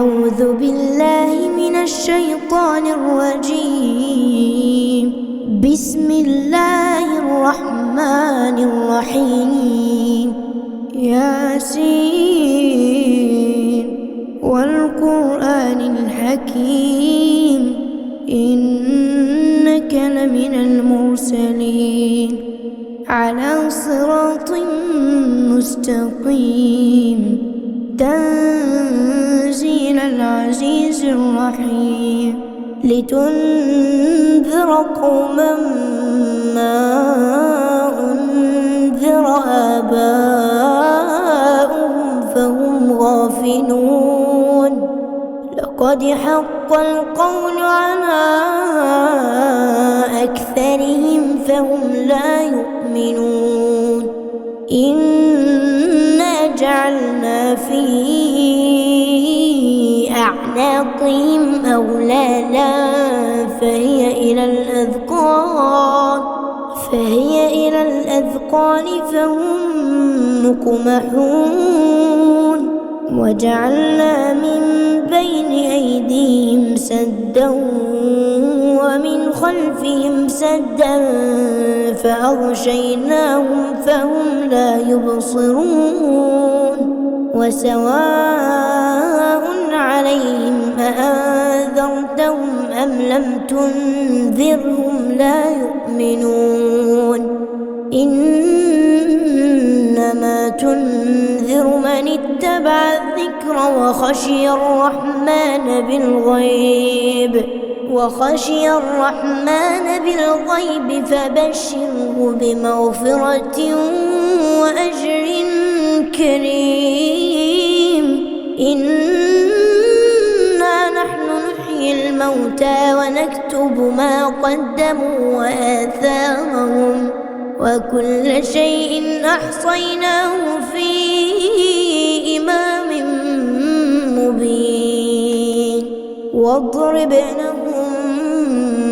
أعوذ بالله من الشيطان الرجيم. بسم الله الرحمن الرحيم. ياسين والقرآن الحكيم إنك لمن المرسلين على صراط مستقيم تنزيل العزيز الرحيم لتنذر قوما ما أنذر آباؤهم فهم غافلون. لقد حق القول على أكثرهم فهم لا يؤمنون. إنا جعلنا في أعناقهم أغلالا فهي إلى الأذقان فهم مقمحون. وجعلنا من بين أيديهم سدا ومن خلفهم سدا فأغشيناهم فهم لا يبصرون. وسواء عليهم أأنذرتهم أم لم تنذرهم لا يؤمنون. إنما تنذر من اتبع الذكر وخشي الرحمن بالغيب فبشره بمغفرة وأجر كريم. إنا نحن نحيي الموتى ونكتب ما قدموا وآثارهم وكل شيء أحصيناه في إمام مبين. واضرب لهم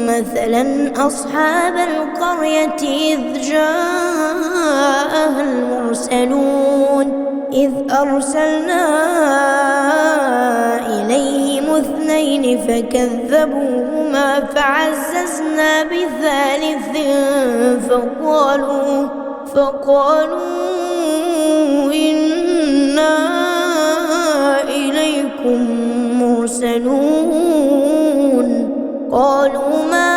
مثلا أصحاب القرية إذ جاءها المرسلون إذ أرسلنا إليهم 2 فكذبوهما فعززنا بثالث فقالوا إنا إليكم مرسلون. قالوا ما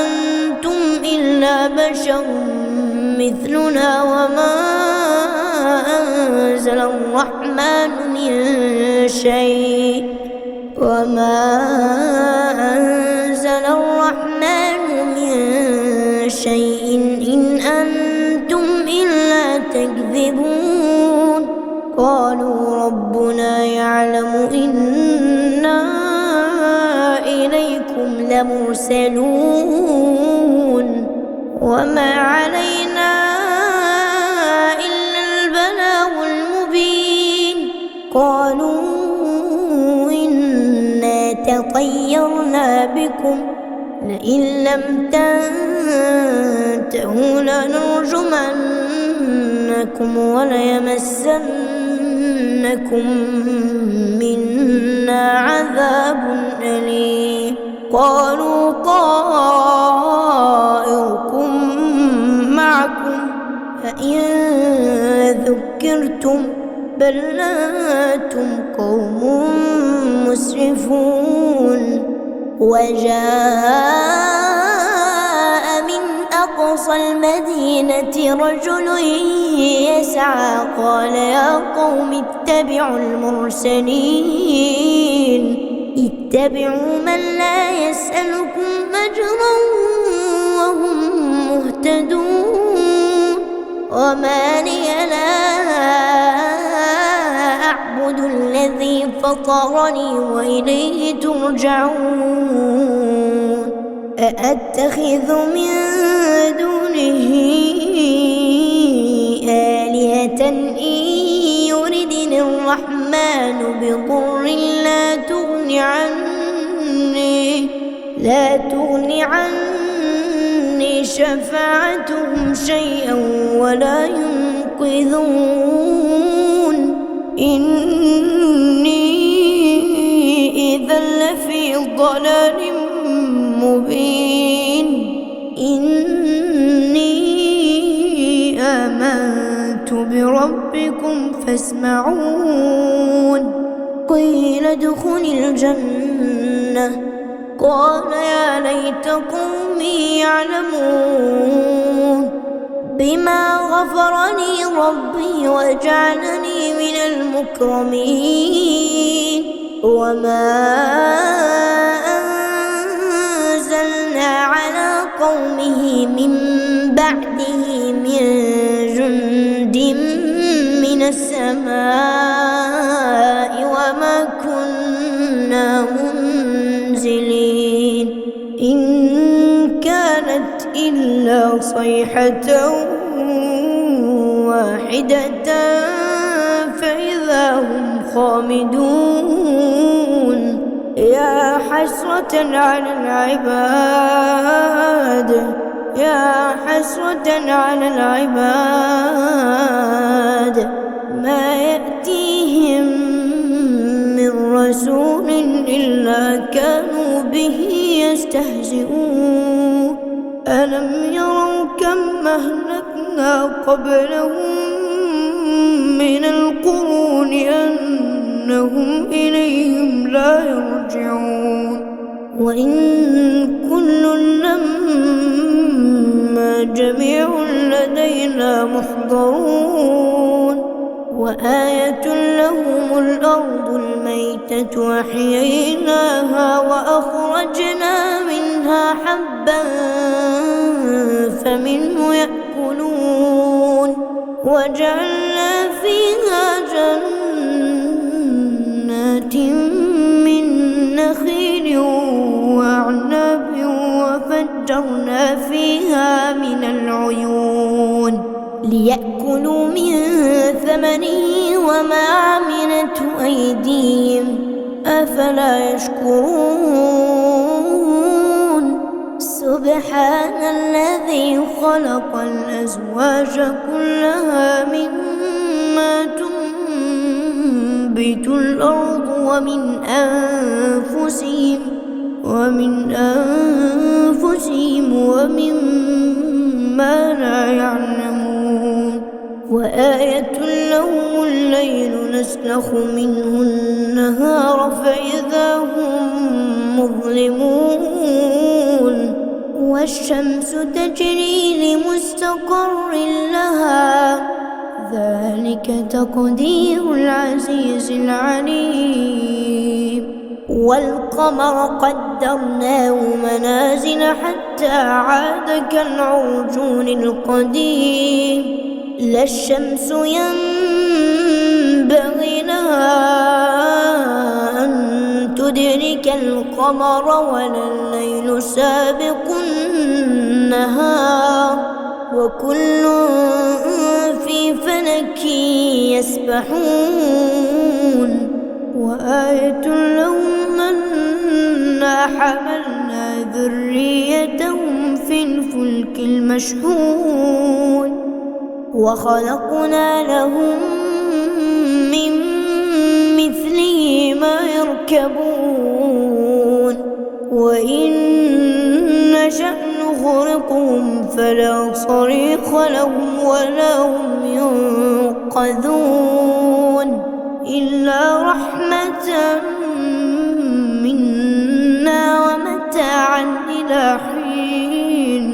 أنتم إلا بشر مثلنا وما أنزل الرحمن من شيء إن أنتم إلا تكذبون. قالوا ربنا يعلم إنا إليكم لمرسلون وما علينا إلا البلاغ المبين. قالوا إنا تطيرنا بكم لئن لم تنتهوا لنرجمنكم وليمسنكم منا عذاب أليم. قالوا طائركم معكم فإن ذكرتم بل أنتم قوم مسرفون. وجاء من أقصى المدينة رجل يسعى قال يا قوم اتبعوا المرسلين اتبعوا من لا يسألكم أجرا وهم مهتدون. وما لي لا أعبد الذي فطرني وإليه ترجعون. أأتخذ من دونه آلهة إن يردني الرحمن بضر لا تغني عني شفاعتهم شيئا ولا ينقذون. إني ضلال مبين. إني آمنت بربكم فاسمعون. قيل ادخل الجنة قال يا ليت قومي يعلمون بما غفر لي ربي وجعلني من المكرمين. وما أنزلنا على قومه من بعده من جند من السماء وما كنا منزلين. إن كانت إلا صيحة واحدة فإذا هم خامدون. يا حسرة على العباد، يا حسرة على العباد، ما يأتيهم من رسول إلا كانوا به يستهزئون. ألم يروا كم أهلكنا قبلهم من القرون أنهم إليهم لا يرجعون. وإن كل لما جميع لدينا محضرون. وآية لهم الأرض الميتة أحييناها وأخرجنا منها حبا فمنه يأكلون. وجعلنا فيها جنات من نخيل وأعناب وفجرنا فيها من العيون ليأكلوا من ثمره وما عملته أيديهم أفلا يشكرون. سبحان الذي خلق الأزواج كلها مما تنبت الأرض ومن أنفسهم ومما لا يعلمون. وآية لهم الليل نسلخ منه النهار فإذا هم مظلمون. والشمس تجري لمستقر لها ذلك تقدير العزيز العليم. والقمر قدرناه منازل حتى عاد كالعرجون القديم. لا الشمس ينبغي لها أن تدرك القمر ولا الليل سابق النهار وكل في فلك يسبحون. وآية لهم أنا حملنا ذريتهم في الفلك المشحون وخلقنا لهم من مثله ما يركبون. وإن نشأ نغرقهم فلا صريخ لهم ولا هم ينقذون إلا رحمة منا ومتاعا إلى حين.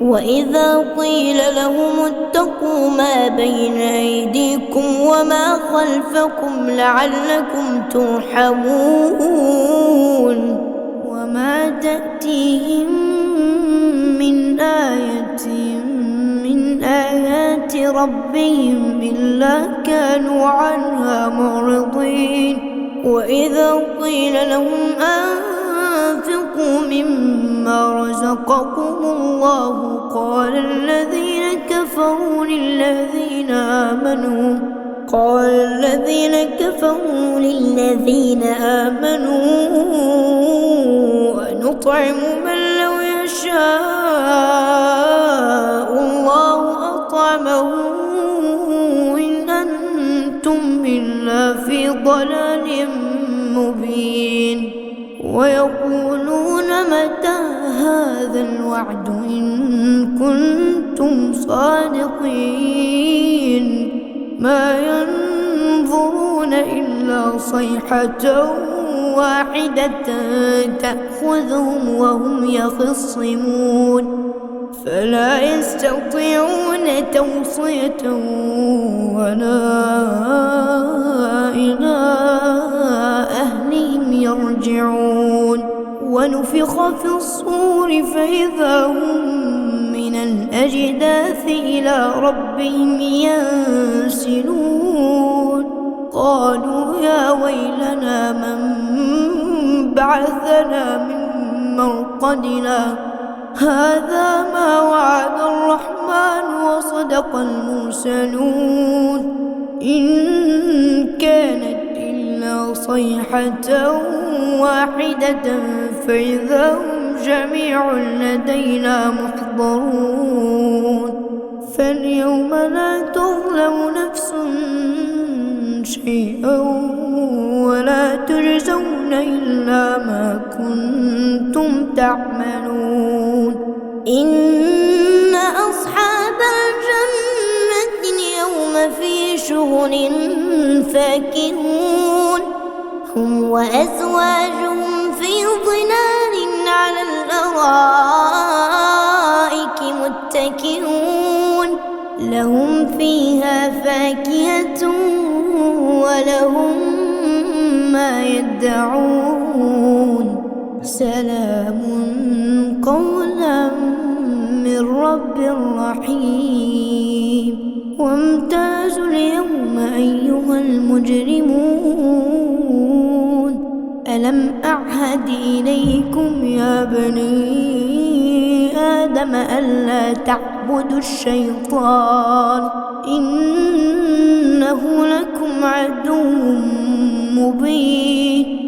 وإذا قيل لهم اتقوا ما بين أيديكم وما خلفكم لعلكم ترحمون. وما تأتيهم من آية من آيات ربهم إلا كانوا عنها معرضين. وإذا قيل لهم أنفقوا مما رزقكم الله قال الذين كفروا للذين آمنوا أنطعم من لو يشاء الله أطعمه إن أنتم إلا في ضلال مبين. ويقولون متى هذا الوعد إن كنتم صادقين ما ينظرون إلا صيحة واحدة تأخذهم وهم يخصمون فلا يستطيعون توصية ولا إلى أهلهم يرجعون ونفخ في الصور فإذا هم من الأجداث إلى ربهم ينسلون قالوا يا ويلنا من بعثنا من مرقدنا هذا ما وعد الرحمن وصدق المرسلون إن كانت إلا صيحة واحدة فإذا هم جميع لدينا محضرون فاليوم لا تظلم نفس شيئا ولا تجزون إلا ما كنتم تعملون إن أصحاب الجنة اليوم في شغل فاكهون هم وأزواجهم في ظلال على الأرائك متكئون لهم فيها فاكهة ولهم ما يدعون سلام قولا من رب رحيم وامتازوا اليوم أيها المجرمون ألم أعهد إليكم يا بني آدم ألا تعبدوا الشيطان إنه لكم عدو مبين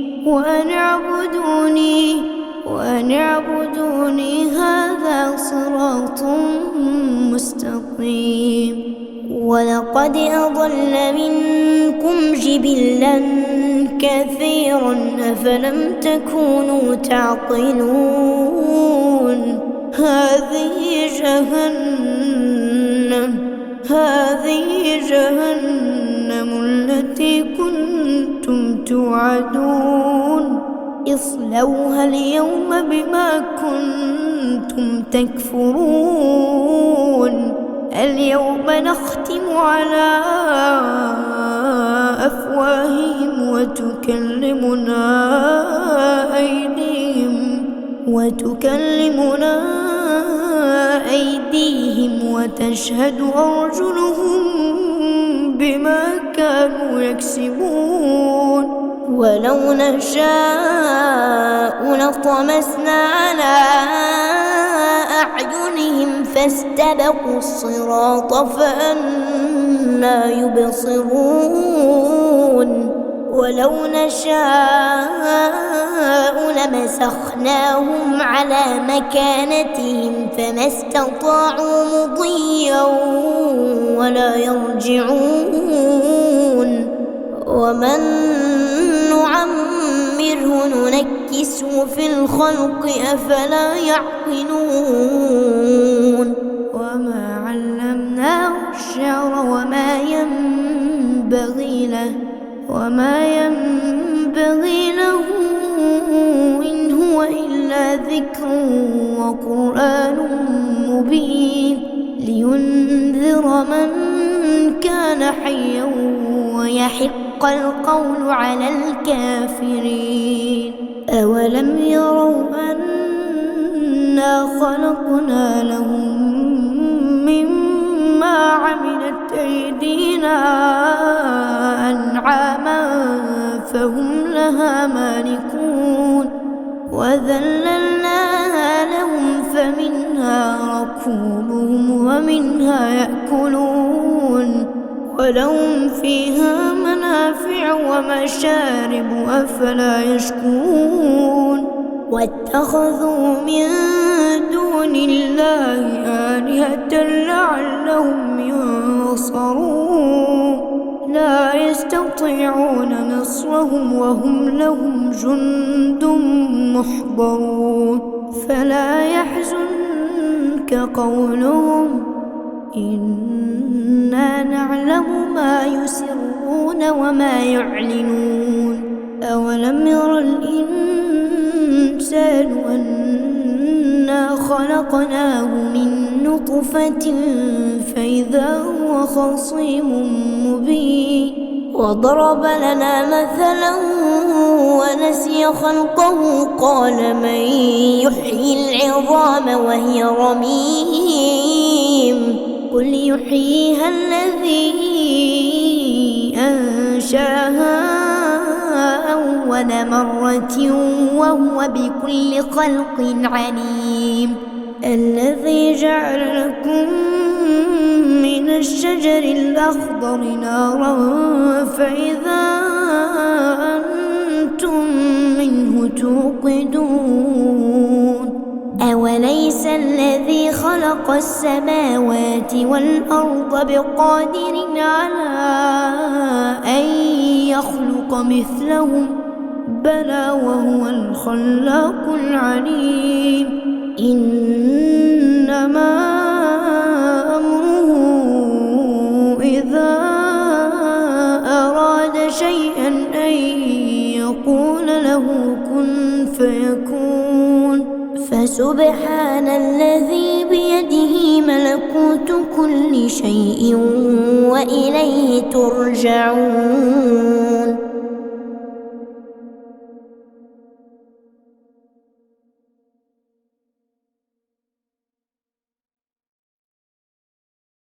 وأن اعبدوني هذا صراط مستقيم ولقد أضل منكم جبلا كثيرا أفلم تكونوا تعقلون هذه جهنم التي كنتم توعدون اصلوها اليوم بما كنتم تكفرون اليوم نختم على أفواههم وتكلمنا أيديهم وتشهد أرجلهم بما كانوا يكسبون ولو نشاء لطمسنا على أعينهم فاستبقوا الصراط فأنى يبصرون ولو نشاء لمسخناهم على مكانتهم فما استطاعوا مضيا ولا يرجعون ومن نعمره ننكسه في الخلق أفلا يعقلون وما علمناه الشعر وما ينبغي له إن هو إلا ذكر وقرآن مبين لينذر من كان حيا ويحق القول على الكافرين أولم يروا أنا خلقنا لهم مما عملت أيدينا أنعاما فهم لها مالكون وذللناها لهم فمنها ركوبهم ومنها يأكلون ولهم فيها منافع ومشارب أفلا يشكرون واتخذوا من دون الله آلهة لعلهم ينصرون لا يستطيعون نصرهم وهم لهم جند محضرون فلا يحزنك قولهم إنا نعلم ما يسرون وما يعلنون أولم ير الإنسان أنا خلقناه من نطفة فإذا هو خصيم مبين وضرب لنا مثلا ونسي خلقه قال من يحيي العظام وهي رميم قل يحييها الذي أنشاها أول مرة وهو بكل خلق عليم الذي جعل لكم من الشجر الأخضر نارا فإذا أنتم منه توقدون أوليس الذي خلق السماوات والأرض بقادر على أن يخلق مثلهم بلى وهو الخلاق العليم إنما أمره إذا أراد شيئا أن يقول له كن فيكون فسبحان الذي بيده ملكوت كل شيء وإليه ترجعون